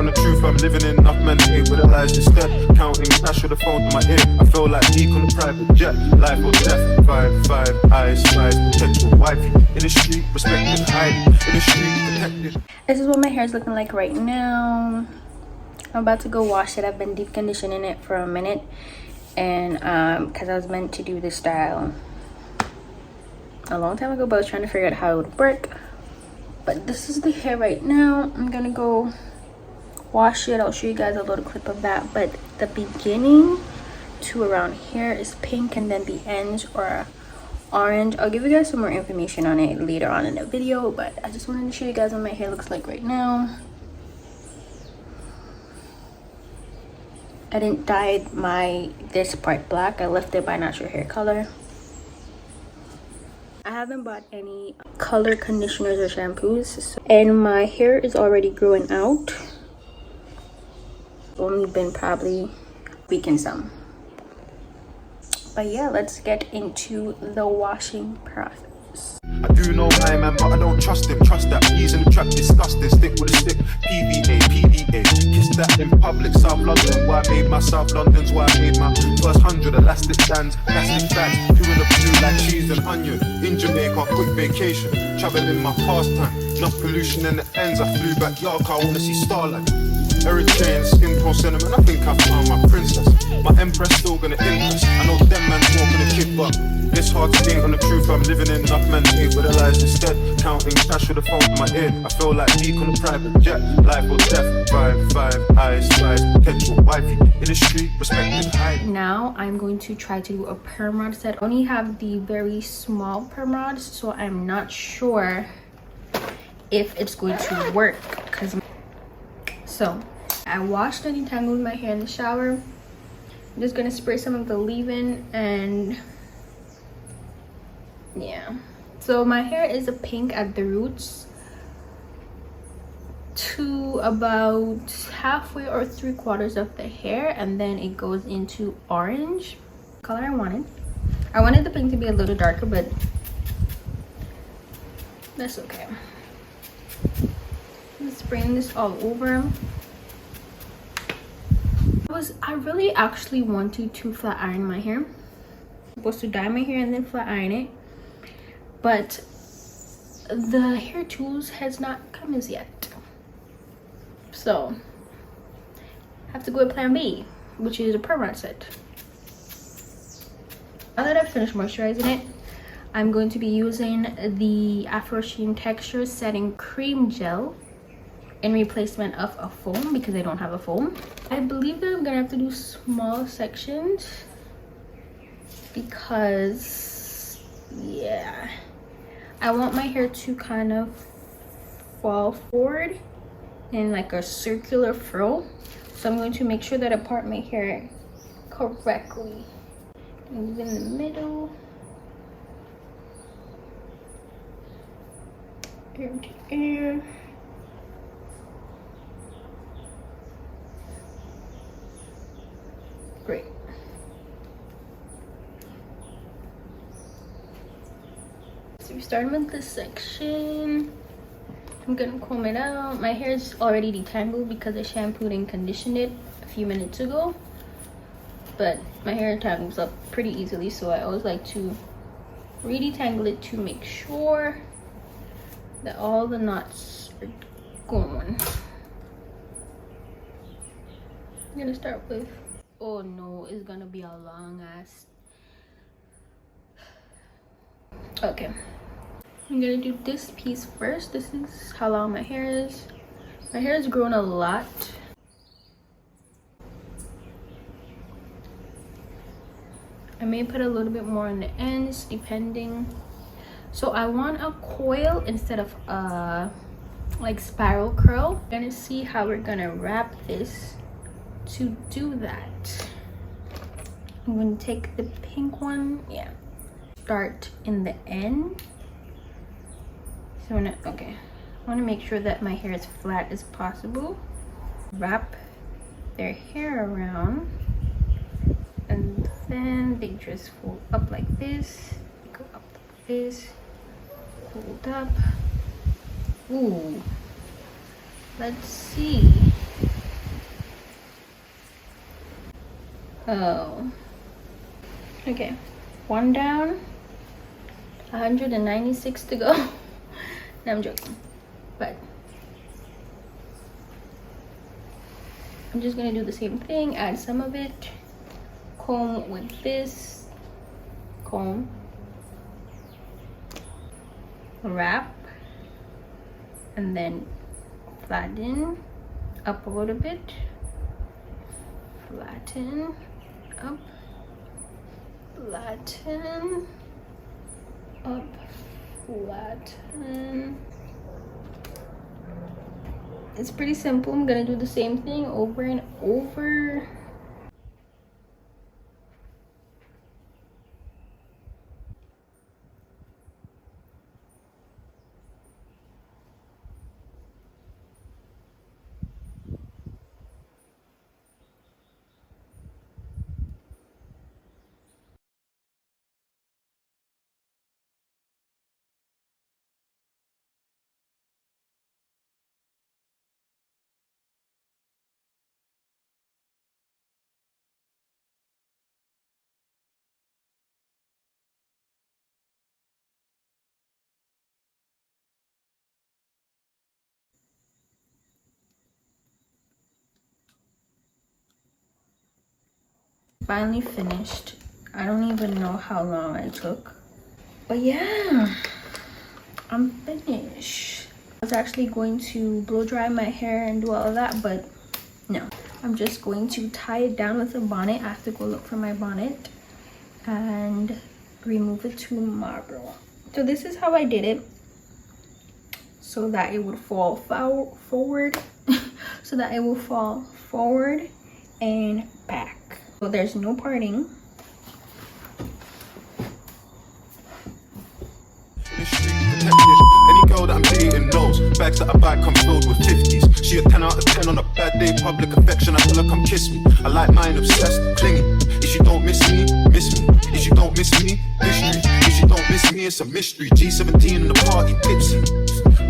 the truth I'm living in. Enough men hate with the lies instead. Counting cash with the phone to my ear. I feel like Mika on a private jet. Life or death. 5 eyes, slides, potential wifey. In the street, respected, highly. In the street, protected. This is what my hair is looking like right now. I'm about to go wash it. I've been deep conditioning it for a minute, and because I was meant to do this style a long time ago, but I was trying to figure out how it would work. But this is the hair right now. I'm gonna go wash it. I'll show you guys a little clip of that. But the beginning to around here is pink, and then the ends are orange. I'll give you guys some more information on it later on in the video, but I just wanted to show you guys what my hair looks like right now. I didn't dye this part black. I left it by natural hair color. I haven't bought any color conditioners or shampoos, and my hair is already growing out. Only been probably weakened some. But yeah, let's get into the washing process. I do know my man, but I don't trust him. Trust that he's in the trap, disgusting. Stick with a stick, PDA. Kiss that in public, South London. Why I made my South London's why I made my first 100 elastic bands, plastic bags, doing a blue like cheese and onion. In Jamaica, quick vacation, traveling my pastime. Enough pollution in the ends, I flew back yard, I wanna see starlight. Eritrean skin tone cinnamon, I think I found my princess. My empress still gonna impress. I know them man talking a kid, but it's hard to think on the truth I'm living in. Enough men hate with the lies instead. Counting cash with the phone to my ear. I feel like Mika on a private jet. Life or death. 5 eyes, slides, potential wifey. In the street, respected, high. Now I'm going to try to do a perm rod set. I only have the very small perm rods, so I'm not sure if it's going to work. So I washed and detangled my hair in the shower. I'm just gonna spray some of the leave-in, and yeah. So my hair is a pink at the roots to about halfway or 3/4 of the hair, and then it goes into orange color I wanted. I wanted the pink to be a little darker, but that's okay. I'm spraying this all over. I really actually wanted to flat iron my hair. I'm supposed to dye my hair and then flat iron it, but the hair tools has not come as yet, so I have to go with plan B, which is a perm rod set. Now that I've finished moisturizing it, I'm going to be using the Afro Sheen Texture Setting Cream Gel in replacement of a foam, because I don't have a foam. I believe that I'm gonna have to do small sections because, yeah, I want my hair to kind of fall forward in like a circular fro. So I'm going to make sure that I part my hair correctly. Move in the middle. Ear to ear. Great. So we're starting with this section. I'm gonna comb it out. My hair is already detangled because I shampooed and conditioned it a few minutes ago, but my hair tangles up pretty easily, so I always like to re-detangle it to make sure that all the knots are gone. I'm gonna start with, oh no, it's gonna be a long ass. Okay, I'm gonna do this piece first. This is how long my hair is. My hair has grown a lot. I may put a little bit more on the ends depending. So I want a coil instead of a like spiral curl. I'm gonna see how we're gonna wrap this to do that. I'm gonna take the pink one, yeah, start in the end. So okay, I want to make sure that my hair is flat as possible. Wrap their hair around, and then they just fold up like this. They go up like this, fold up. Ooh, let's see. Oh. Okay. One down. 196 to go. No, I'm joking. But I'm just gonna do the same thing. Add some of it. Comb with this. Comb. Wrap. And then flatten up a little bit. Flatten up. Flatten up. Flatten. It's pretty simple. I'm gonna do the same thing over and over. Finally finished. I don't even know how long I took, but yeah, I'm finished. I was actually going to blow dry my hair and do all of that, but no, I'm just going to tie it down with a bonnet. I have to go look for my bonnet and remove it tomorrow. So this is how I did it, so that it would fall forward so that it will fall forward and back. So there's no parting. Any girl that I'm dating knows bags that I buy come filled with 50s. She a 10 out of 10 on a bad day, public affection. I tell her come kiss me. I like mine obsessed, clingy. If you don't miss me, miss me. If you don't miss me, mystery. If you don't miss me, it's a mystery. G17 in the party, tipsy.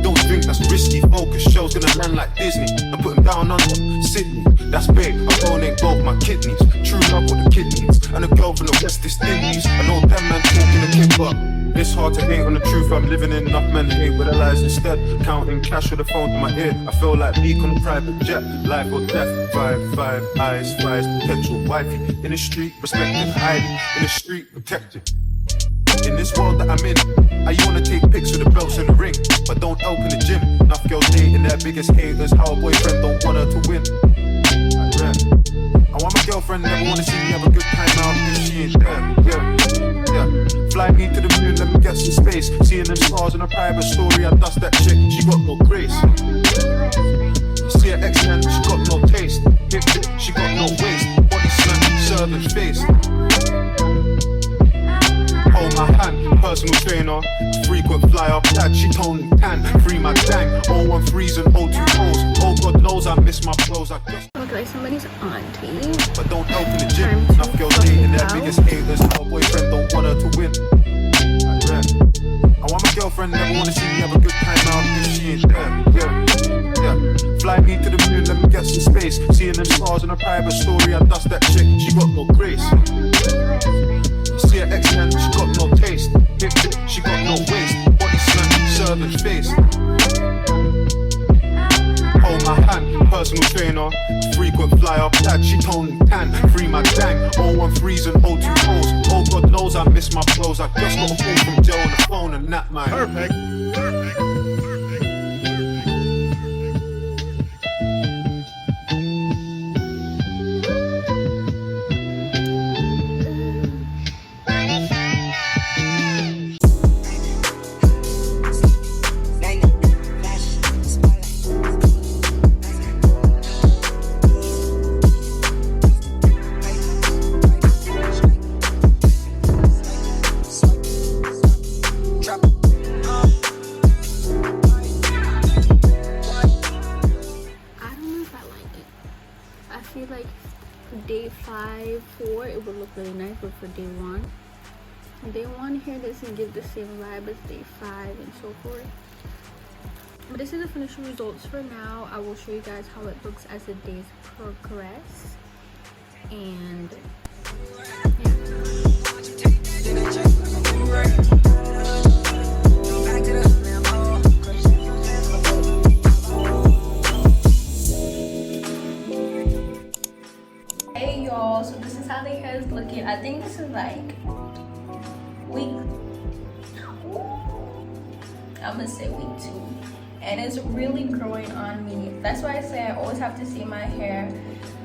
Don't think that's risky. Focus, show's gonna land like Disney. I put him down under Sydney. That's big. I donate both my kidneys. True love with the kidneys. And a girl from the West Indies. I know them man talking a kid, but it's hard to hate on the truth I'm living in. Enough men hate with their lies instead. Counting cash with the phone to my ear. I feel like Mika on a private jet. Life or death. Five eyes, flies, potential wifey. In the street, respected, hiding. In the street, protected. In this world that I'm in, I wanna take pics with the belts and the ring, but don't open the gym. Enough girls dating their biggest haters. How a boyfriend don't want her to win. I want my girlfriend, never wanna see me have a good time out if she ain't there. Yeah. Fly me to the moon, let me get some space. Seeing them stars in a private story, I dust that chick, she got no grace. See her ex-man, she got no taste. Hip, she got no waist. Body smack, servant's face. Hold my hand, personal trainer, frequent flyer, dad, she tone tan, free my gang, 013s and 020s. Oh God knows I miss my bros, I just Look like somebody's auntie. but don't open the gym. Enough girls dating their biggest haters. How a boyfriend don't want her to win. I want my girlfriend, never wanna see me have a good time out if she ain't there. Yeah. Fly me to the moon, let me get some space. Seeing them stars in a private story, I dust that chick, she got no grace. See her ex-man, she got no taste. Hip, she got no waist. Body smack, servant's face. Hold my hand, personal trainer, frequent flyer, dad, she tone tan, free my gang, 013s and 020s. Oh God knows I miss my bros. I just got a call from Joe on the phone and that man. Perfect. Day 5, 4 it would look really nice, but for day 1 here doesn't give the same vibe as day 5 and so forth. But this is the finished results for now. I will show you guys how it looks as the days progress, and Hey y'all, so this is how the hair is looking. I think this is like week, I'm gonna say week 2, and it's really growing on me. That's why I say I always have to see my hair,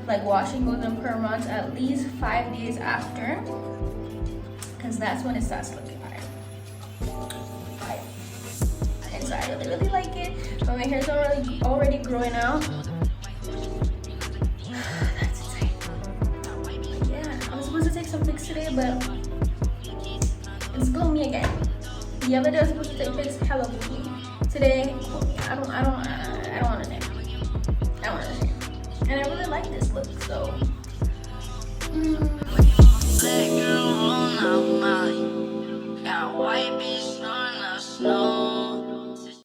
like washing goes and perm ons at least 5 days after, because that's when it starts looking right. And so I really like it, but my hair's already growing out. That's insane. Yeah, I was supposed to take some pics today, but it's gloomy again. The other day I was supposed to take pics, hella gloomy. Today, I don't